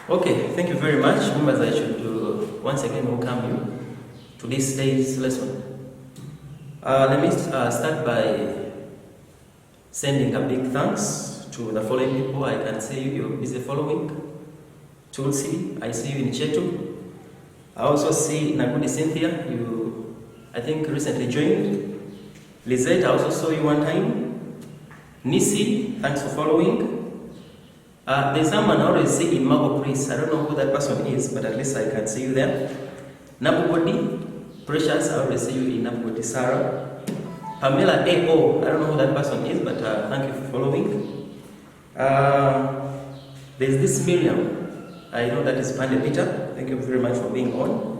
Okay, thank you very much. Members, I should once again welcome you to this day's lesson. Let me start by sending a big thanks to the following people. I can see you're busy following. Tulsi, I see you in Chetu. I also see Nagudi Cynthia, you I think recently joined. Lizette, I also saw you one time. Nisi, thanks for following. There's someone I always see in Mago Chris. I don't know who that person is, but at least I can see you there. Nabugodi, Precious, I always see you in Nabugodi. Sarah. Pamela A.O., I don't know who that person is, but thank you for following. There's this Miriam. I know that is Pande Peter. Thank you very much for being on.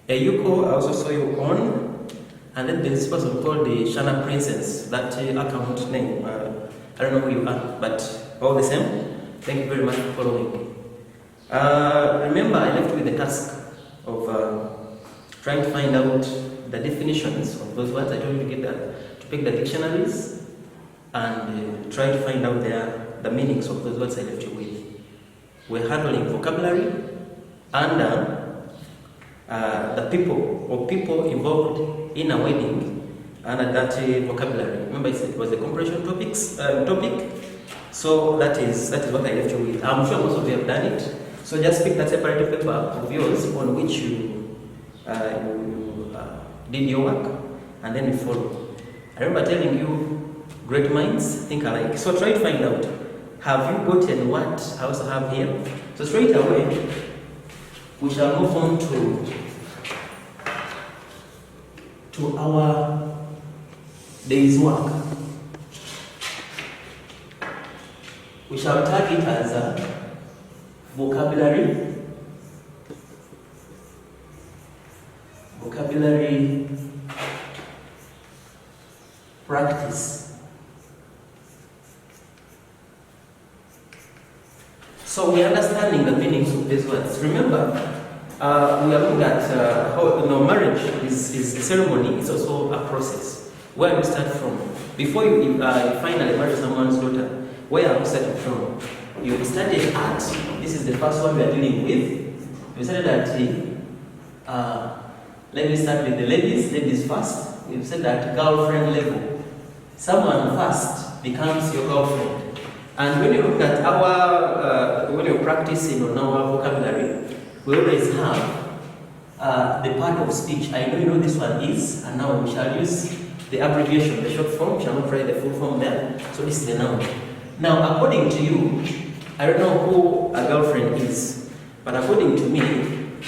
Yuko, I also saw you on. And then there's this person called the Shana Princess, that account name. I don't know who you are, but all the same. Thank you very much for following. Remember, I left with the task of trying to find out the definitions of those words. I told you to pick the dictionaries and try to find out the meanings of those words I left you with. We're handling vocabulary and the people or people involved in a wedding and that vocabulary. Remember, it was a comprehension topic. So that is what I left you with. I'm sure most of you have done it. So just pick that separated paper of yours on which you did your work, and then you follow. I remember telling you, great minds think alike. So try to find out, have you gotten what I also have here? So straight away, we shall move on to our day's work. We shall tag it as a vocabulary practice. So we are understanding the meanings of these words. Remember, we are looking at how marriage is a ceremony. It's also a process. Where we start from. Before you finally marry someone's daughter, where are we starting from? You started at, this is the first one we are dealing with. We started at, let me start with the ladies first. You said at girlfriend level. Someone first becomes your girlfriend. And when you look at when you're practicing on our vocabulary, we always have the part of speech. I know you know this one is, and now we shall use the abbreviation, the short form. We shall not write the full form there. So this is the noun. Now, according to you, I don't know who a girlfriend is, but according to me,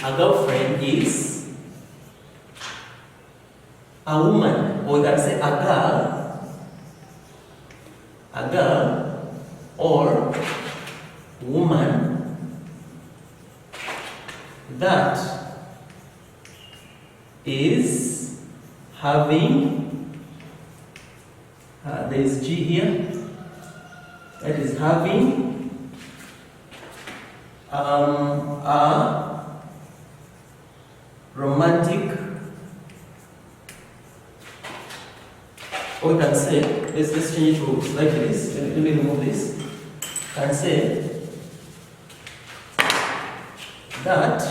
a girlfriend is a woman, or you can say a girl, or woman that is having, there is G here, that is having a romantic, or you can say, let's change it to like this. Let me remove this. Can say that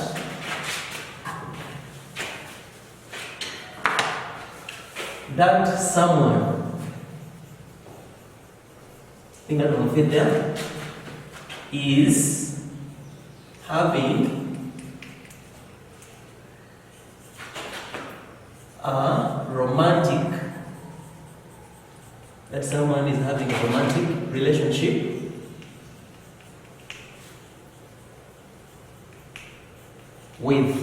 someone, I think that will fit there, is having a romantic, that someone is having a romantic relationship with.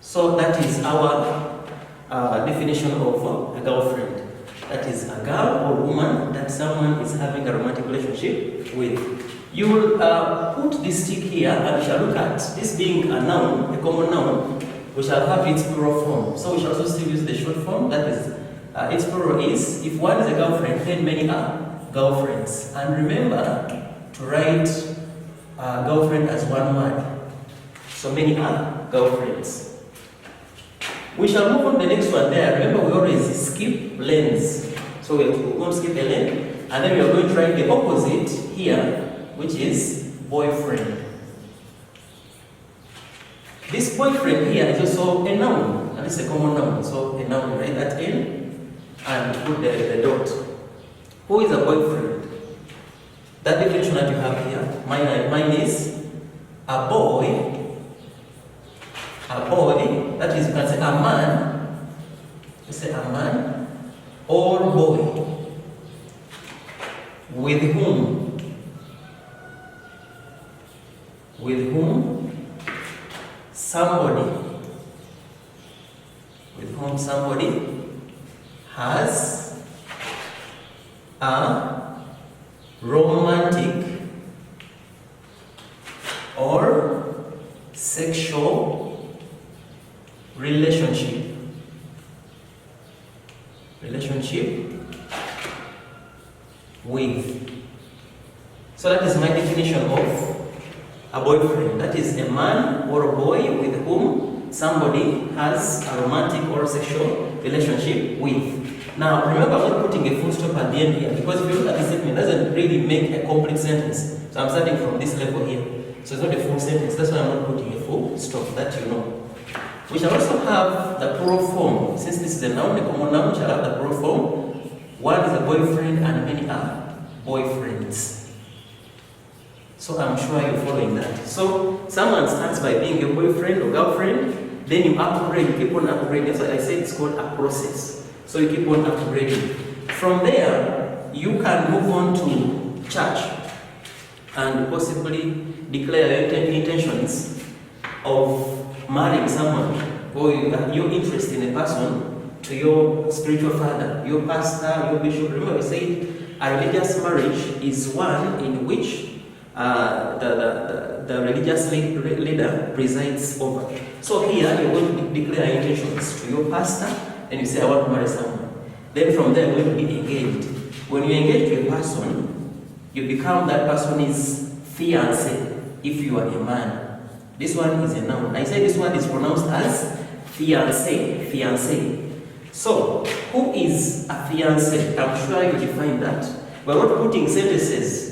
So that is our definition of a girlfriend. That is a girl or woman that someone is having a romantic relationship with. You will put this tick here and we shall look at this being a noun, a common noun. We shall have its plural form. So we shall also still use the short form. That is, its plural is, if one is a girlfriend, then many are girlfriends. And remember to write girlfriend as one word. So many are girlfriends. We shall move on to the next one there. Remember, we always skip lanes. So we're going to skip a lane, and then we are going to write the opposite here which is boyfriend. This boyfriend here is also a noun, and it's a common noun. So a noun, write that in and put the dot. Who is a boyfriend? That definition that you have here, mine is a boy. A boy, that is, you can say a man. You say a man or boy with whom somebody has a romantic or sexual relationship with. So that is my definition of a boyfriend. That is a man or a boy with whom somebody has a romantic or sexual relationship with. Now remember, I'm not putting a full stop at the end here, because if you look at this statement, it doesn't really make a complete sentence. So I'm starting from this level here. So it's not a full sentence. That's why I'm not putting a full stop, that you know. We shall also have the plural form. Since this is a noun, a common noun, we shall have the plural form. One is a boyfriend and many are boyfriends. So I'm sure you're following that. So someone starts by being your boyfriend or girlfriend, then you upgrade, you keep on upgrading. That's why I say it's called a process. So you keep on upgrading. From there, you can move on to church and possibly declare your intentions of marrying someone, or your interest in a person, to your spiritual father, your pastor, your bishop. Remember, we said a religious marriage is one in which the religious leader presides over. So here you're going to declare your intentions to your pastor, and you say, I want to marry someone. Then from there you're going to be engaged. When you engage to a person, you become that person's fiancé if you are a man. This one is a noun. I say this one is pronounced as fiancé. So, who is a fiancé? I'm sure you define that. We're not putting sentences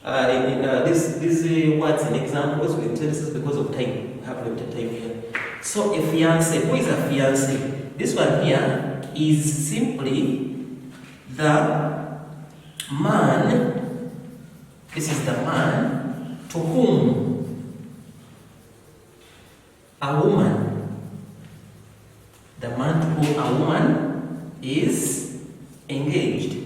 these words and examples with sentences because of time. We have limited time here. So, a fiancé. Who is a fiancé? This one here is simply the man. This is the man to whom a woman, the man to whom a woman is engaged.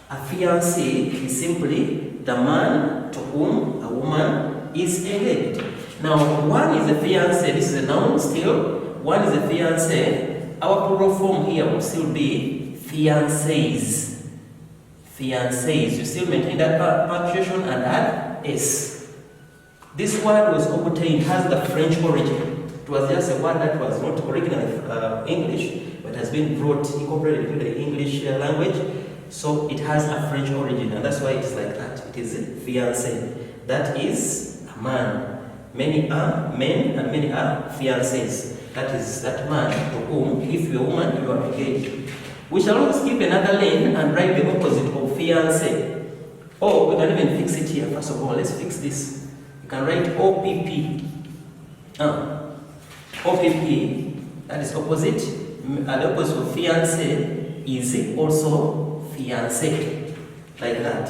A fiancé is simply the man to whom a woman is engaged. Now, one is a fiancé, this is a noun still. One is a fiancé. Our plural form here will still be fiancés. Fiancés. You still maintain that punctuation and add S. This word was obtained, has the French origin. It was just a word that was not originally English, but has been incorporated into the English language. So it has a French origin, and that's why it's like that. It is fiancé. That is a man. Many are men and many are fiancés. That is that man to whom, if you're a woman, you are engaged. We shall also skip another lane and write the opposite of fiancé. Or we can even fix it here. First of all, let's fix this. You can write OPP. OPP, that is opposite. The opposite of fiancé is also fiancé. Like that.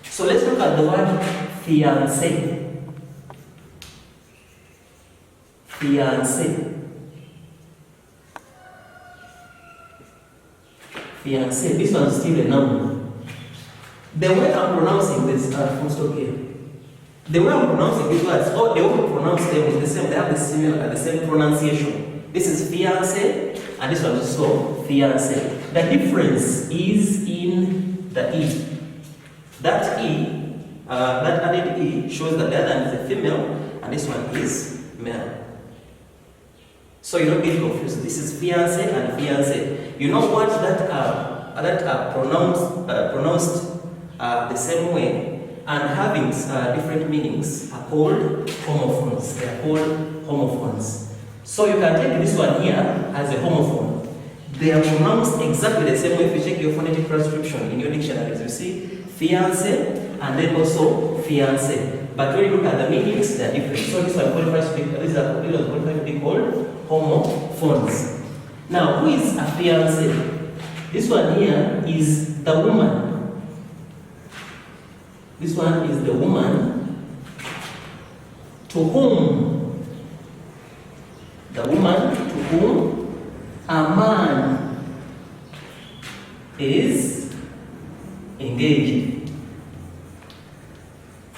So let's look at the word fiancé. Fiancé. Fiancé. This one is still a noun. The way I'm pronouncing this, full stop here. The way I'm pronouncing these words, or the way we pronounce them is the same. They have the same pronunciation. This is fiancé, and this one is also fiancé. The difference is in the E. That E, that added E, shows that the other one is a female, and this one is male. So you don't get confused. This is fiancé and fiancé. You know what that are pronounced the same way and having different meanings are called homophones. They are called homophones. So you can take this one here as a homophone. They are pronounced exactly the same way if you check your phonetic transcription in your dictionaries. You see fiancé and then also fiancé. But when you look at the meanings, they are different. So this one qualifies to be, qualified to be called homophones. Now, who is a fiancé? This one here is the woman. This one is the woman to whom a man is engaged.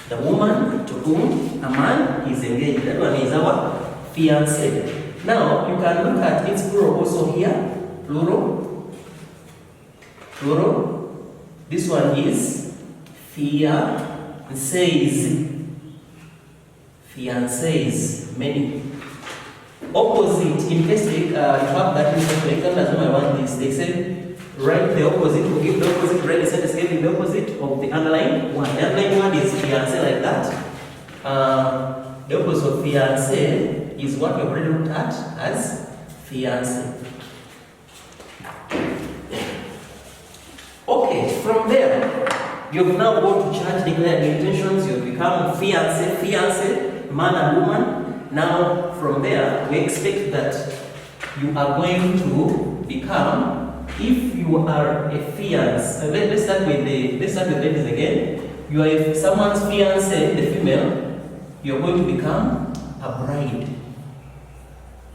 The woman to whom a man is engaged. That one is our fiancé. Now, you can look at its plural also here. Plural. This one is fiancés. Fiancés, many. Opposite, in case you have that in some examples, I want this. They say, write the opposite, or give the opposite, write the sentence giving the opposite of the underlying one. The underlying one is fiancé, like that. The opposite of fiancé is what we've already looked at as fiancé. Okay, from there, you've now gone to church, declared intentions, you've become fiancé, man and woman. Now, from there, we expect that you are going to become, if you are a fiancé, let's start with ladies again. You are someone's fiancé, the female, you're going to become a bride.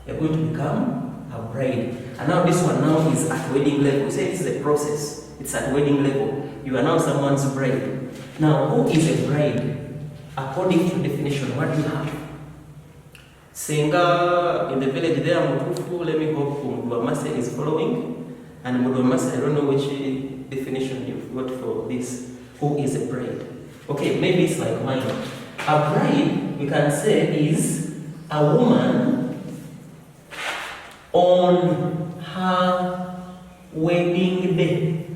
You're going to become a bride. And now this one now is at wedding level. We say this is a process. It's at wedding level. You are now someone's bride. Now, who is a bride? According to definition, what do you have? Singa in the village there, Mutufu, let me hope Mudwamase is following. And Mudwamase, I don't know which definition you've got for this. Who is a bride? Okay, maybe it's like mine. A bride, we can say, is a woman on her wedding day.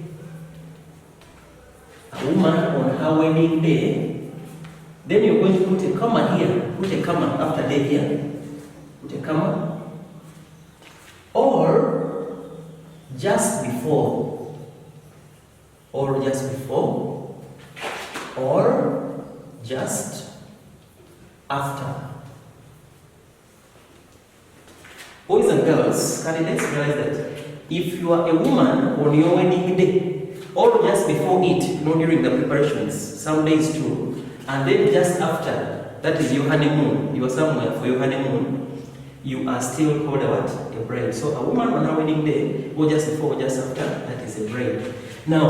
A woman on her wedding day. Then you're going to put a comma here. Put a comma after day here. Put a comma. Or just before. Or just before. Or just after. Boys and girls, candidates, realize that if you are a woman on your wedding day, or just before it, during the preparations, some days too, and then just after, that is your honeymoon, you are somewhere for your honeymoon, you are still called a bride. So a woman on her wedding day, or just before, or just after, that is a bride. Now,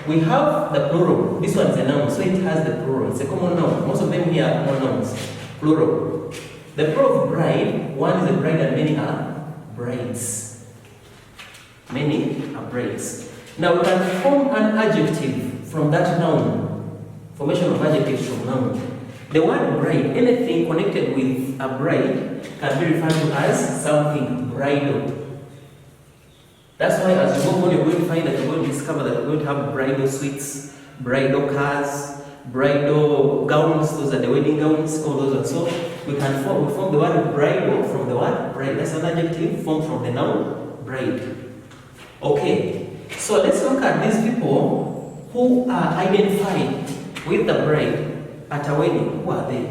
we have the plural. This one is a noun, so it has the plural. It's a common noun. Most of them here are common nouns. Plural. The plural of bride, one is a bride and many are brides. Many are brides. Now we can form an adjective from that noun. Formation of adjectives from noun. The word bride, anything connected with a bride can be referred to as something bridal. That's why as you go on, you're going to find that you're going to discover that you're going to have bridal suites, bridal cars, bridal gowns, those are the wedding gowns, all those. And so we form the word bridal from the word bride. That's an adjective formed from the noun bride. Okay, so let's look at these people who are identified with the bride at a wedding. Who are they?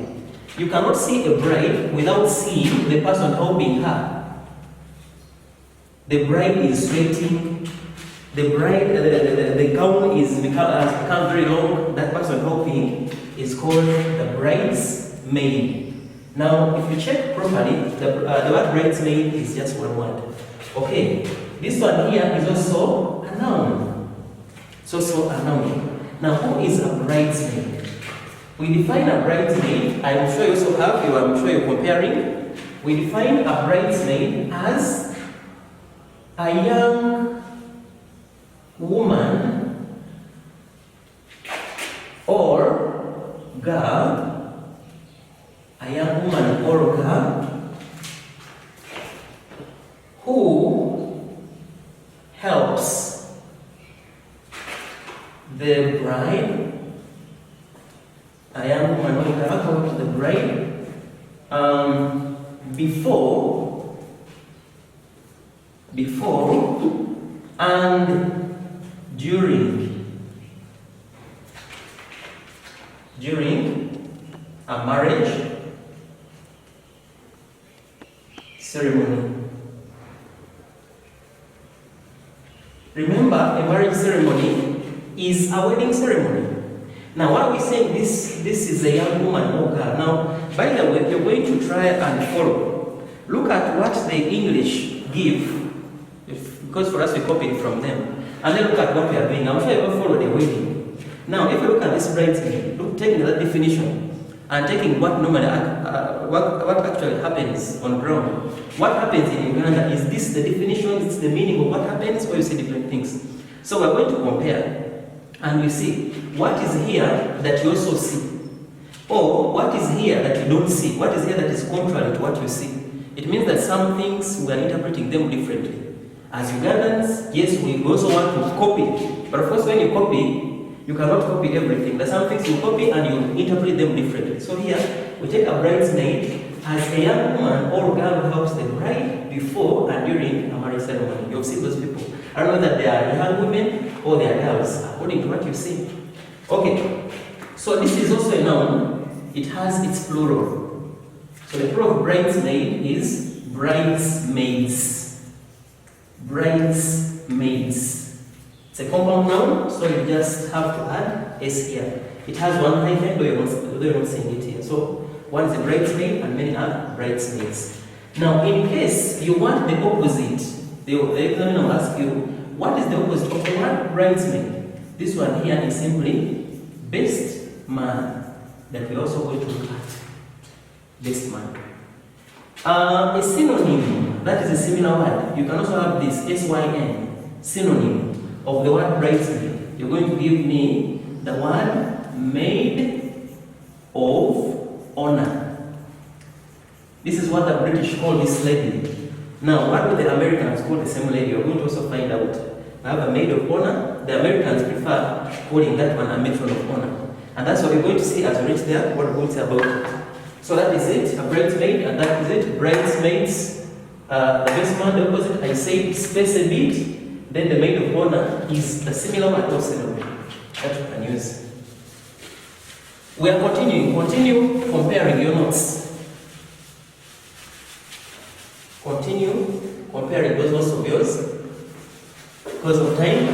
You cannot see a bride without seeing the person helping her. The bride is sweating. The bride, the gown has become very long. That person helping is called the bridesmaid. Now, if you check properly, the word bridesmaid is just one word. Okay, this one here is also a noun. It's also a noun. Now, who is a bridesmaid? We define a bridesmaid. I'm sure you also have. I'm sure you're comparing. We define a bridesmaid as a young woman or girl, a young woman or girl who helps the bride, a young woman or girl who helps the bride before and during a marriage ceremony. Remember, a marriage ceremony is a wedding ceremony. Now, what are we saying? This is a young woman or girl. Now, by the way, you're going to try and follow. Look at what the English give, because for us we copied from them. And then look at what we are doing. I'm sure you will follow the wedding. Now, if you look at this bridesmaid, look, taking that definition and taking what normally, what actually happens on ground. What happens in Uganda, is this the definition, it's the meaning of what happens, or you see different things? So we're going to compare, and you see what is here that you also see, or what is here that you don't see, what is here that is contrary to what you see. It means that some things we are interpreting them differently. As Ugandans, yes, we also want to copy, but of course when you copy, you cannot copy everything. There are some things you copy and you interpret them differently. So here, we take a bridesmaid as a young woman or girl who helps the bride before and during a marriage ceremony. You've seen those people. I don't know that they are young women or they are girls, according to what you see. Okay, so this is also a noun. It has its plural. So the plural of bridesmaid is bridesmaids. Bridesmaids. It's a compound noun, so you just have to add s here. It has one hyphen, though you're not saying it here. So one is a bridesmaid and many are bridesmaids. Now, in case you want the opposite, the examiner will ask you, what is the opposite of the word bridesmaid? This one here is simply best man, that we're also going to look at. Best man. A synonym, that is a similar word. You can also have this, S-Y-N, synonym of the word bridesmaid. You're going to give me the word maid of honor. This is what the British call this lady. Now, what do the Americans call the same lady? You're going to also find out. I have a maid of honor. The Americans prefer calling that one a matron of honor. And that's what we're going to see as we reach there, what we're going to say about it. So that is it, a bridesmaid, and that is it. Bridesmaids, the best man, the opposite, I say space a bit. Then the maid of honor is the similar word or synonym that you can use. We are continuing. Continue comparing your notes. Continue comparing those notes of yours. Because of time,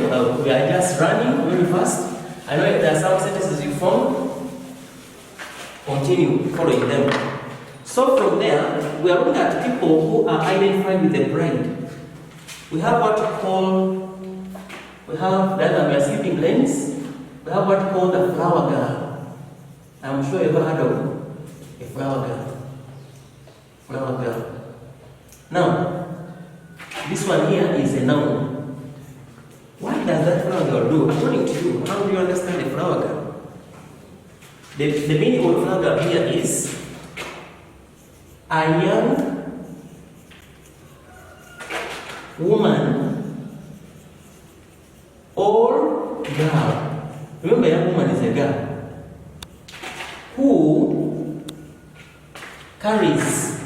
we are just running very fast. I know if there are some sentences you form, continue following them. So from there, we are looking at people who are identified with the bride. We have what we call, we have the sleeping lanes. We have what we call the flower girl. I'm sure you've heard of a flower girl. Flower girl. Now, this one here is a noun. What does that flower girl do? According to you, how do you understand a flower girl? The meaning of flower girl here is a young woman or girl. Remember, a young woman is a girl who carries,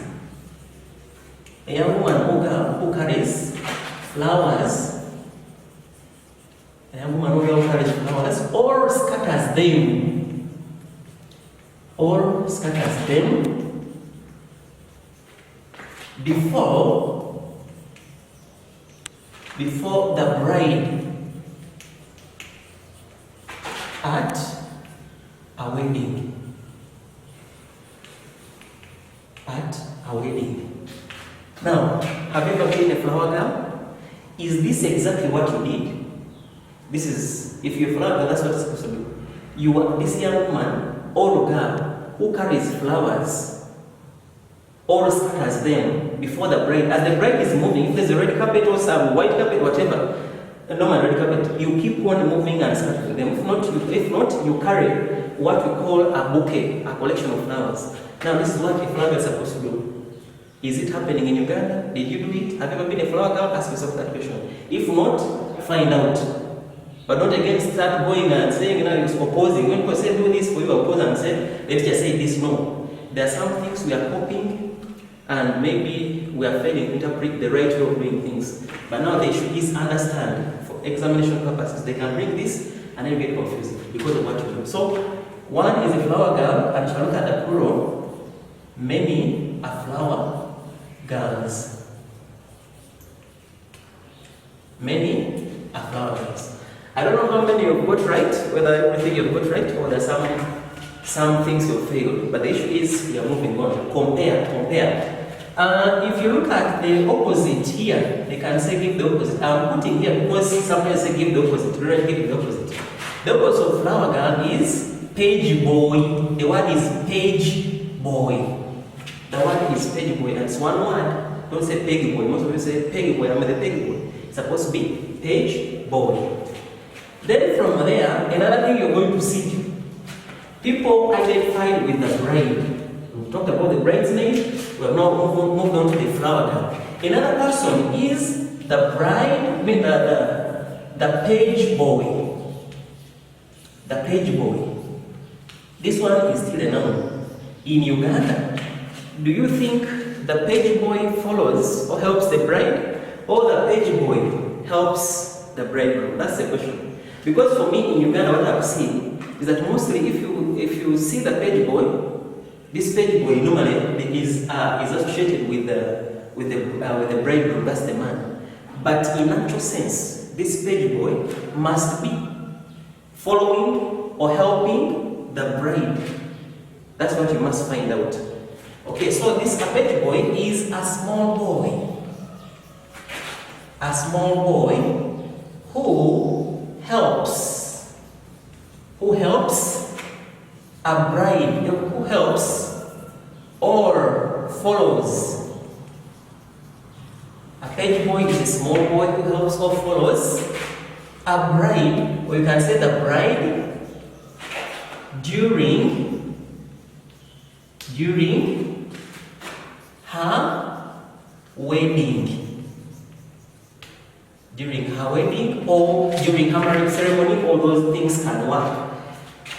a young woman or girl who carries flowers, a young woman or girl who carries flowers, or scatters them, before the bride at a wedding. At a wedding. Now, have you ever been a flower girl? Is this exactly what you did? This is, if you're a flower girl, that's what it's supposed to do. You are this young woman or girl who carries flowers or scatters them before the bride. As the bride is moving, if there's a red carpet or some white carpet, whatever, a normal red carpet, you keep on moving and scattering them. If not, you carry what we call a bouquet, a collection of flowers. Now, this is what a flower girl is supposed to do. Is it happening in Uganda? Did you do it? Have you ever been a flower girl? Ask yourself that question. If not, find out. But don't again start going and saying, you're opposing. When people say do this for you, oppose and say, let's just say this. No. There are some things we are copying and maybe we are failing to interpret the right way of doing things. But now the issue is understand for examination purposes. They can bring this and then get confused because of what you do. So one is a flower girl, and shall look at the plural. Many are flower girls. Many are flower girls. I don't know how many you've got right, whether everything you've got right or there's some things you've failed. But the issue is we are moving on. Compare. If you look at the opposite here, they can say give the opposite. I'm putting here because sometimes they give the opposite. We don't give the opposite. The opposite of flower girl is page boy. The word is page boy. The word is page boy, and it's one word. Don't say peggy boy. Most of you say peggy boy. I'm the peggy boy. It's supposed to be page boy. Then from there, another thing you're going to see, people identified with the bride. We talked about the bridesmaid. We have now moved on to the flower girl. Another person is the bride, the page boy. The page boy. This one is still a noun. In Uganda, do you think the page boy follows or helps the bride, or the page boy helps the bridegroom? That's the question. Because for me in Uganda, what I've seen is that mostly if you see the page boy, this page boy normally is associated with the bridegroom. That's the man. But in actual sense, this page boy must be following or helping the bride. That's what you must find out. Okay, so this page boy is a small boy. A small boy who helps a bride, who helps or follows. A page boy is a small boy who helps or follows a bride, or you can say the bride during her wedding. During her wedding or during her marriage ceremony, all those things can work.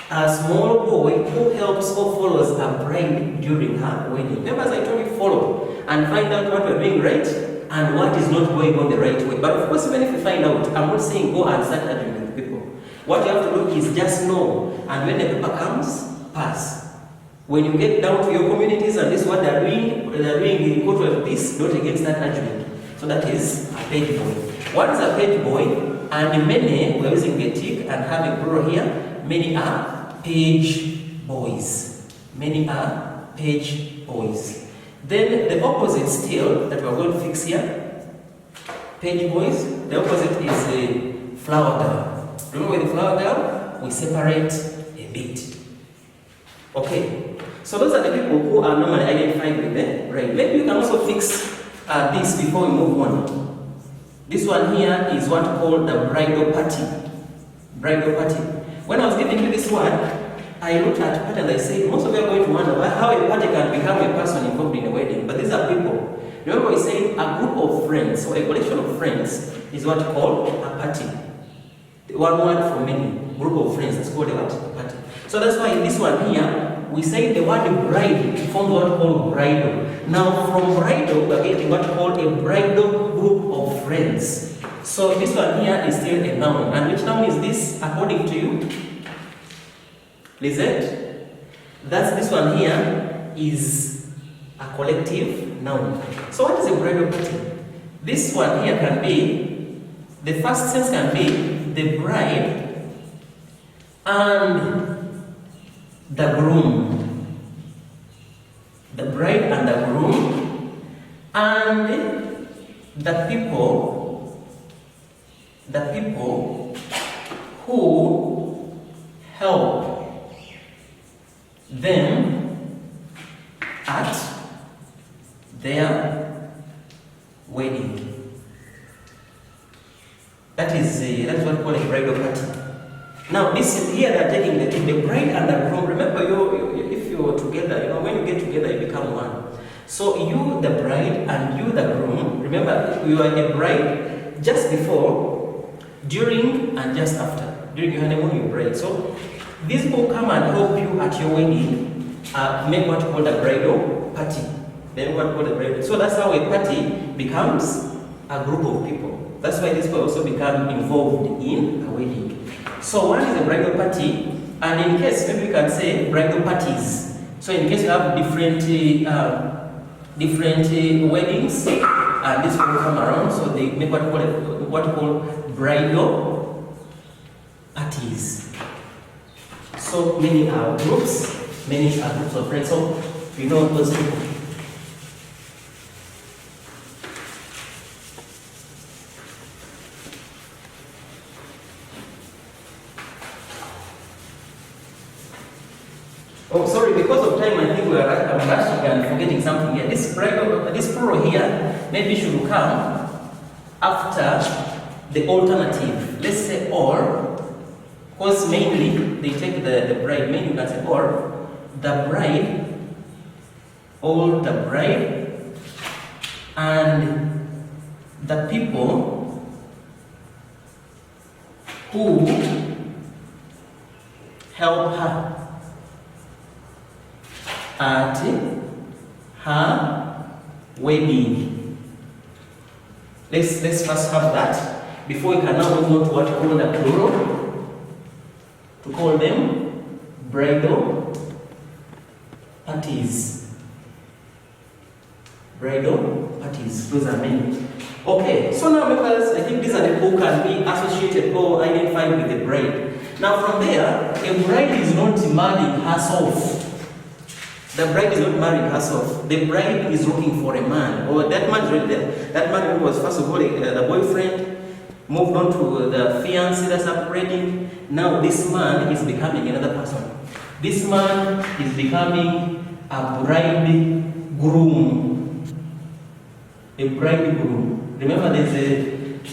A small boy who helps or follows a bride during her wedding. Remember, as I told you, follow and find out what we're doing right and what is not going on the right way. But of course, even if you find out, I'm not saying go and start arguing with people. What you have to do is just know, and when the paper comes, pass. When you get down to your communities and this is what they're doing in court of this, don't again start arguing. So that is a page boy. What is a page boy? And many, we're using a tick and having plural here, many are page boys. Many are page boys. Then the opposite still that we're going to fix here, page boys, the opposite is a flower girl. Remember with the flower girl, we separate a bit. Okay, so those are the people who are normally identified with them, right? Maybe you can also fix this before we move on. This one here is what we call the bridal party. Bridal party. When I was giving you this one, I looked at party and I said, most of you are going to wonder how a party can become a person involved in a wedding. But these are people. Remember we said a group of friends or a collection of friends is what we call a party. One word for many. Group of friends, that's called a what? A party. So that's why in this one here, we say the word bride forms what we call bridal. Now from bridal, we are getting what we call a bridal group of friends. So this one here is still a noun. And which noun is this according to you? Lizette? That's this one here is a collective noun. So what is a bridal party? This one here can be, the first sense can be the bride and the groom. The bride and the groom and the people who help them at their wedding. That's what we call a bridal party. Now this is here they're taking the bride and the groom. Remember, if you're together, when you get together, you become one. So you, the bride, and you, the groom. Remember, you are a bride just before, during, and just after. During your honeymoon, you bride. So these people come and help you at your wedding, make what you call the bridal party. Then what called the bride. So that's how a party becomes a group of people. That's why these people also become involved in a wedding. So one is a bridal party, and in case, maybe we can say bridal parties. So in case you have different weddings, and this will come around, so they make what we call bridal parties. So many are groups of friends. So you know those people. Oh, sorry, because of time, I think I'm rushing and forgetting something here. This plural here maybe should come after the alternative. Let's say or, because mainly they take the bride. Mainly you can say or the bride, or the bride, and the people who help her at her wedding. Let's first have that before we can now move on to what we call the plural, to call them bridal parties. Bridal parties. Those are many. Okay, so now because I think these are the people who can be associated or identified with the bride. Now from there, a bride is not marrying herself. The bride is not marrying herself. The bride is looking for a man. Or that man is already there. That man was first of all the boyfriend, moved on to the fiancé that's upgrading. Now this man is becoming another person. This man is becoming a bridegroom. A bridegroom. Remember there's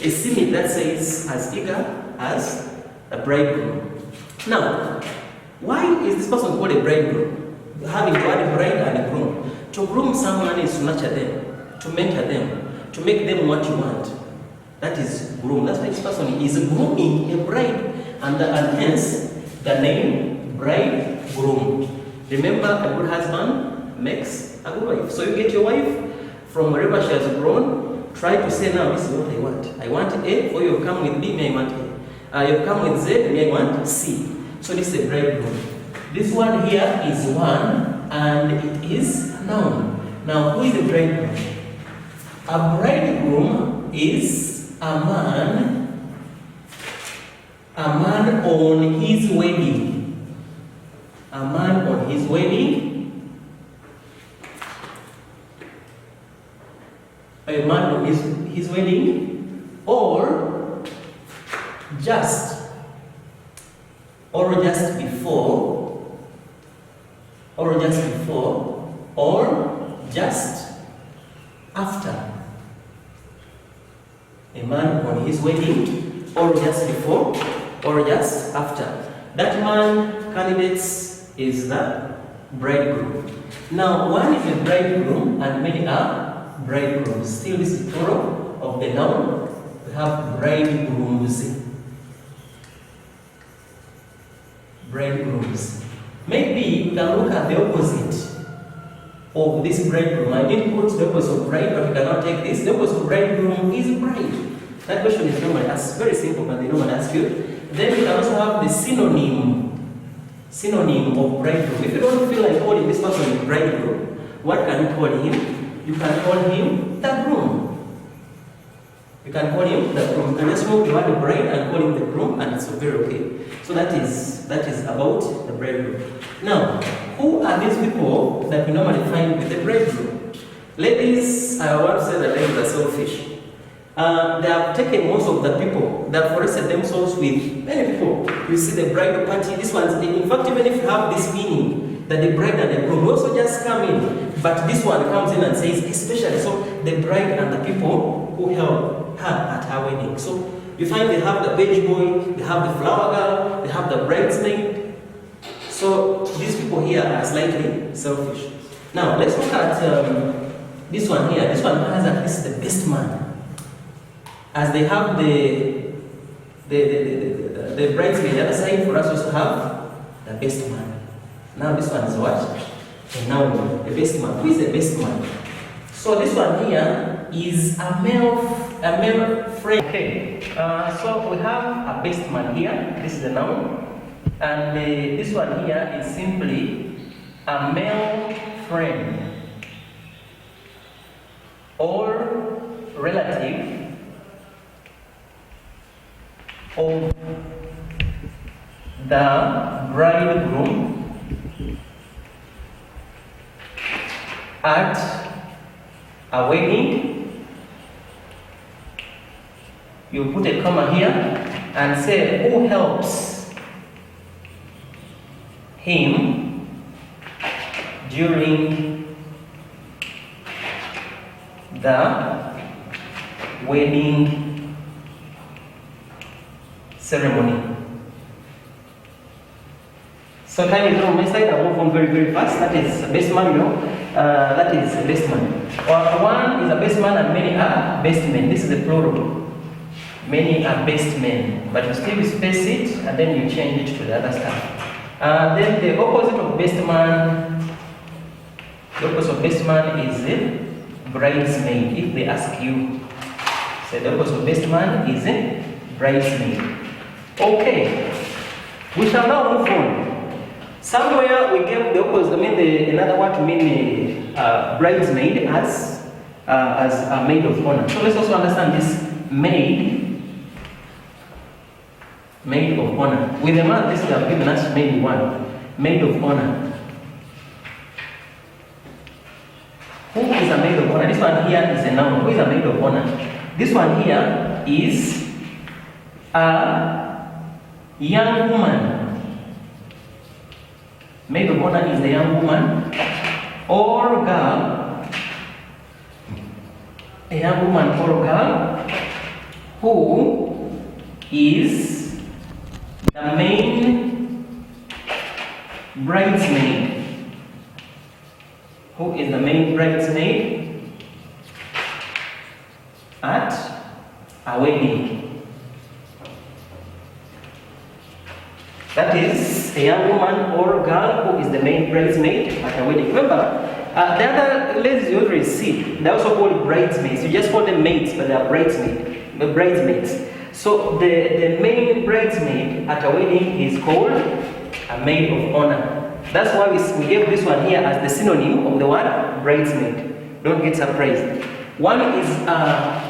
a simile that says as eager as a bridegroom. Now, why is this person called a bridegroom? Having to add a bride and a groom. To groom someone is to nurture them, to mentor them, to make them what you want. That is groom. That's why this person is grooming a bride, and hence the name bridegroom. Remember, a good husband makes a good wife. So you get your wife from wherever she has grown. Try to say now, this is what I want. I want A, or you've come with B, may I want A. You've come with Z, may I want C. So this is a bridegroom. This one here is one, and it is a noun. Now, who is a bridegroom? A bridegroom is a man on his wedding. A man on his wedding. A man on his wedding, or just before, or just after. A man on his wedding, or just before, or just after. That man candidates is the bridegroom. Now, one is a bridegroom and many are bridegrooms. Still, this is plural of the noun. We have bridegrooms. Bridegrooms. Maybe we can look at the opposite of this bridegroom. I didn't put the opposite of bride, but we cannot take this. The opposite of bridegroom is bride. That question is normally asked. Very simple, but they normally ask you. Then we can also have the synonym of bridegroom. If you don't feel like calling this person bridegroom, what can you call him? You can call him the groom. You can call him the groom. You can just move the word bride and call him the groom, and it's very okay. So that is about the bridegroom. Now, who are these people that we normally find with the bridegroom? Ladies, I want to say that ladies are selfish. They have taken most of the people. They have forested themselves with many people. You see the bridal party. This one's in fact, even if you have this meaning that the bride and the groom also just come in, but this one comes in and says especially so the bride and the people who help her at her wedding. So you find they have the page boy, they have the flower girl, they have the bridesmaid. So these people here are slightly selfish. Now let's look at this one here. This one has at least the best man. As they have the bridesmaid the other side, for us also have the best man. Now this one is what? And now the best man. Who is the best man? So this one here is a male friend. Okay, so we have a best man here. This is a noun, and this one here is simply a male friend or relative of the bridegroom at a wedding. You put a comma here and say who helps him during the wedding ceremony. So time is on my side, I move on very fast. That is best man, you know. That is best man. Or one is a best man and many are best men. This is the plural. Many are best men. But you still space it and then you change it to the other stuff. Then the opposite of best man, the opposite of best man is bridesmaid. If they ask you, say the opposite of best man is bridesmaid. Okay, we shall now move on. Somewhere we gave the opposite, another word to mean bridesmaid as a maid of honor. So let's also understand this maid of honor. With the man, this is given us maid one, maid of honor. Who is a maid of honor? This one here is a noun. Who is a maid of honor? This one here is a young woman. Maid of honor is a young woman or girl, a young woman or girl who is the main bridesmaid. Who is the main bridesmaid at a wedding. That is a young woman or girl who is the main bridesmaid at a wedding. Remember, the other ladies you already see, they're also called bridesmaids. You just call them maids, but they are bridesmaids. So the main bridesmaid at a wedding is called a maid of honor. That's why we gave this one here as the synonym of the word bridesmaid. Don't get surprised. One is time.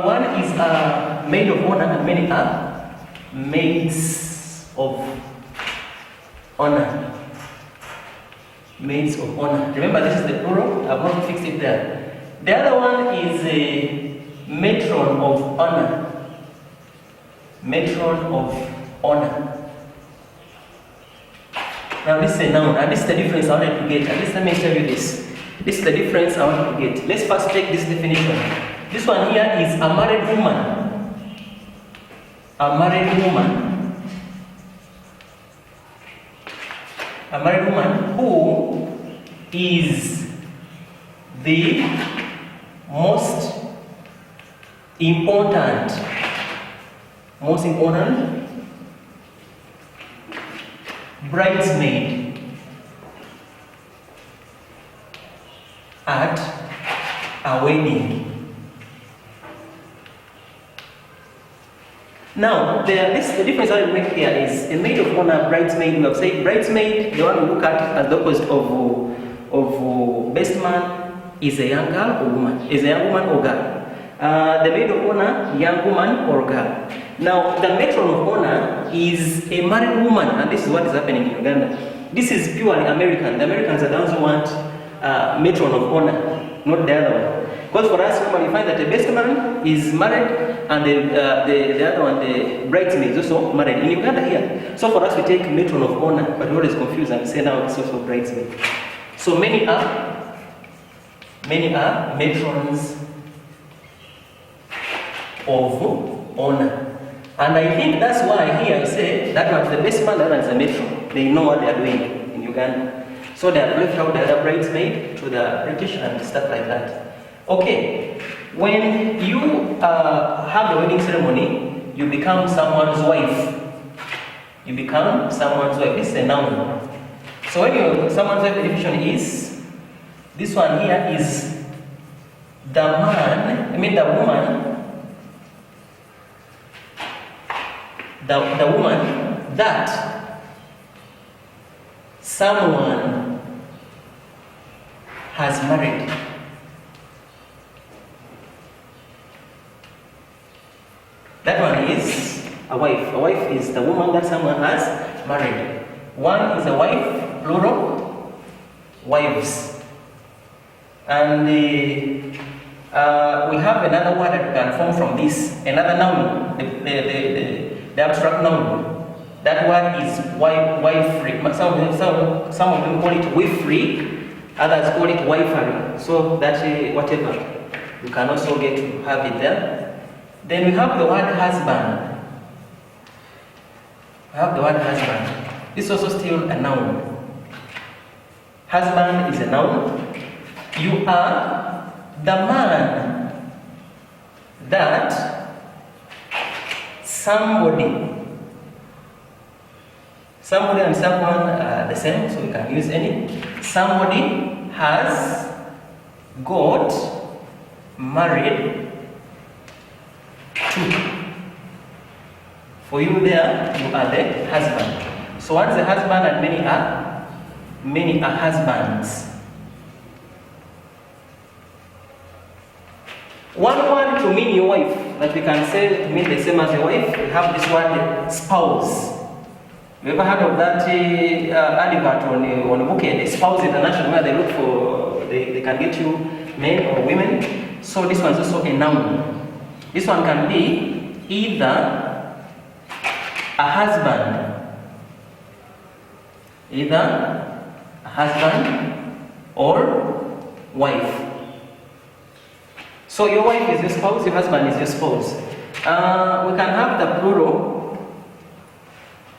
One is a maid of honor and many are maids of honor. Maids of honor. Remember, this is the plural. I've not fixed it there. The other one is a matron of honor. Matron of honor. Now this is a noun, and this is the difference I wanted to get. At least let me tell you this. This is the difference I want to get. Let's first take this definition. This one here is a married woman. A married woman. A married woman who is the most important bridesmaid at a wedding. Now, the difference I will make here is a maid of honor, bridesmaid. We have said bridesmaid, the one we look at as the opposite of best man, is a young girl or woman, is a young woman or girl. The maid of honor, young woman or girl. Now, the matron of honor is a married woman, and this is what is happening in Uganda. This is purely American. The Americans are the ones who want matron of honor, not the other one. Because for us, when you find that the best man is married, and the other one, the bridesmaid, is also married in Uganda here. So for us, we take matron of honor, but we're always confused and say now it's also bridesmaid. So many are matrons of honor. And I think that's why here I say that one's the best man, that one's the matron. They know what they are doing in Uganda. So they have left out the other bridesmaid to the British and stuff like that. Okay, when you have the wedding ceremony, you become someone's wife. You become someone's wife. This is a noun. So when you're someone's wife, the definition is, this one here is the woman, the woman that someone has married. That one is a wife. A wife is the woman that someone has married. One is a wife, plural, wives. And we have another word that we can form from this, another noun, the abstract noun. That word is wifery. Some of them call it wifery, others call it wifery. So that's whatever. You can also get to have it there. Then we have the word husband. We have the word husband. This is also still a noun. Husband is a noun. You are the man that somebody and someone are the same, so we can use any. Somebody has got married to. For you there, you are the husband. So one is a husband and many are husbands. One word to mean your wife, that we can say to mean the same as a wife, we have this word spouse. You ever heard of that advert on the bookend, Spouse International, where they look for, they can get you men or women? So this one's also a noun. This one can be either a husband or wife. So your wife is your spouse, your husband is your spouse. We can have the plural.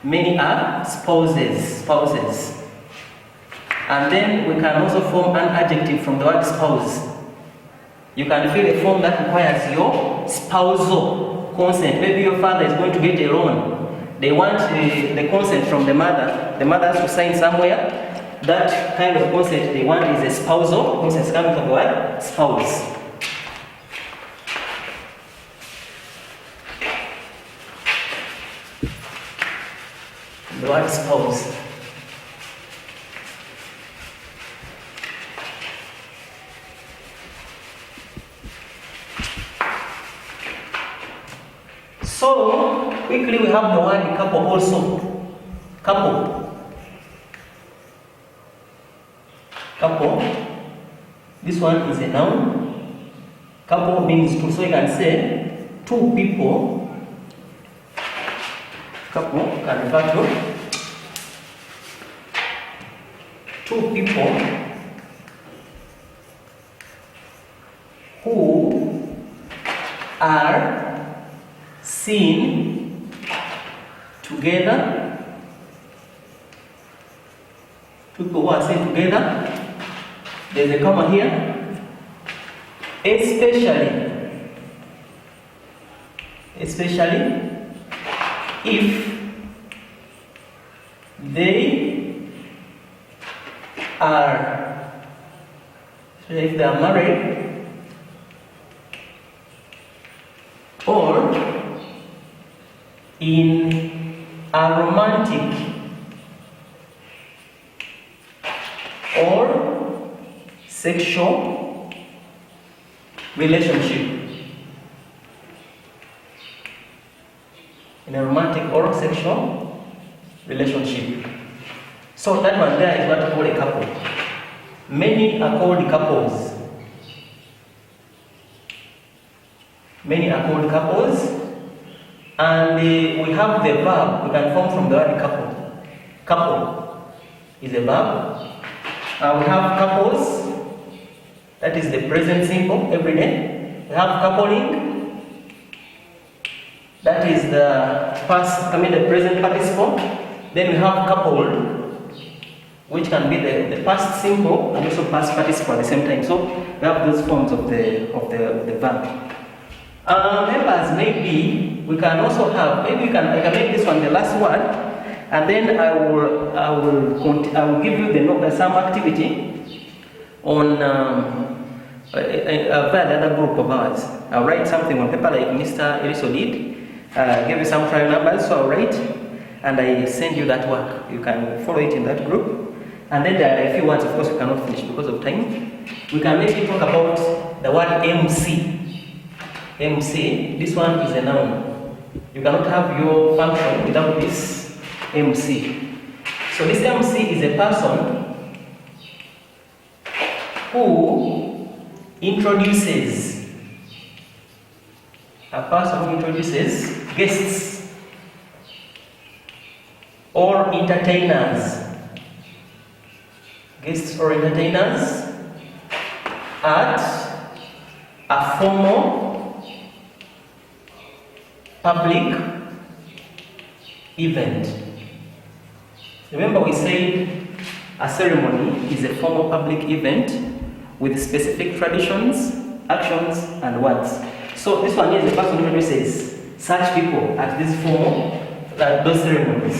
Many are spouses. And then we can also form an adjective from the word spouse. You can fill a form that requires your spousal consent. Maybe your father is going to get a loan. They want the consent from the mother. The mother has to sign somewhere. That kind of consent they want is a spousal consent, coming from the word spouse. The word spouse. So, quickly we have the word couple also. Couple. This one is a noun. Couple means two. So you can say two people. Couple can refer to two people who are seen together. Two people who are seen together. There's a comma here. Especially if they are married or in a romantic or sexual relationship. In a romantic or sexual relationship. So that one there is what we call a couple. Many are called couples. And we have the verb we can form from the word couple. Couple is a verb. We have couples, that is the present simple, every day. We have coupling, that is the present participle. Then we have coupled, which can be the past simple and also past participle at the same time. So we have those forms of the verb. Members, maybe we can also have, I can make this one the last one, and then I will give you some activity on via the other group of ours. I'll write something on paper like Mr. Eliso did, give you some trial numbers, so I'll write, and I send you that work. You can follow it in that group. And then there are a few words, of course, we cannot finish because of time. We can maybe talk about the word MC. MC, this one is a noun. You cannot have your function without this MC. So this MC is a person who introduces guests or entertainers. Guests or entertainers at a formal public event. Remember, we said a ceremony is a formal public event with specific traditions, actions, and words. So this one is the person who introduces such people at this formal, those ceremonies.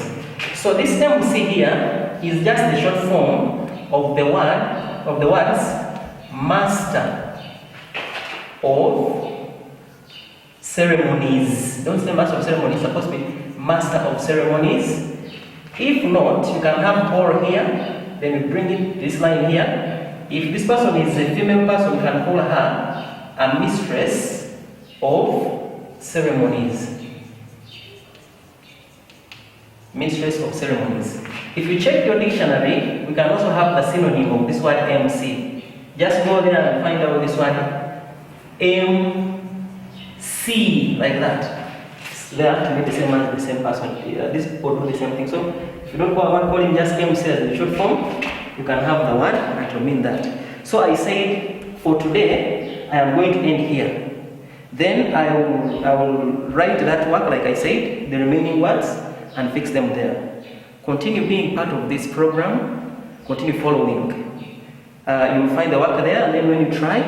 So this MC here is just the short form of the words master of ceremonies. Don't say master of ceremonies, it's supposed to be master of ceremonies. If not, you can have or here, then you bring it this line here. If this person is a female person, you can call her a mistress of ceremonies. Mistress of ceremonies. If you check your dictionary, we can also have the synonym of this word MC. Just go there and find out this word MC, like that. They have to be the same as the same person. This people do the same thing. So if you don't call him just MC as the short form, you can have the word that will mean that. So I said for today, I am going to end here. Then I will write that work like I said, the remaining words, and fix them there. Continue being part of this program, continue following. You will find the work there, and then when you try,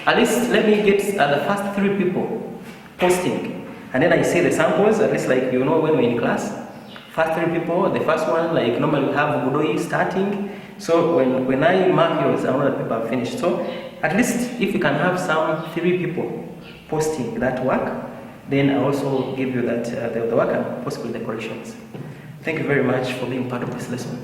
at least let me get the first 3 people posting. And then I see the samples, at least like when we're in class. First 3 people, the first one, like normally we have Budoi starting. So when I mark yours, I want the paper finished. So at least if you can have some 3 people posting that work, then I also give you that the work and possibly the corrections. Thank you very much for being part of this lesson.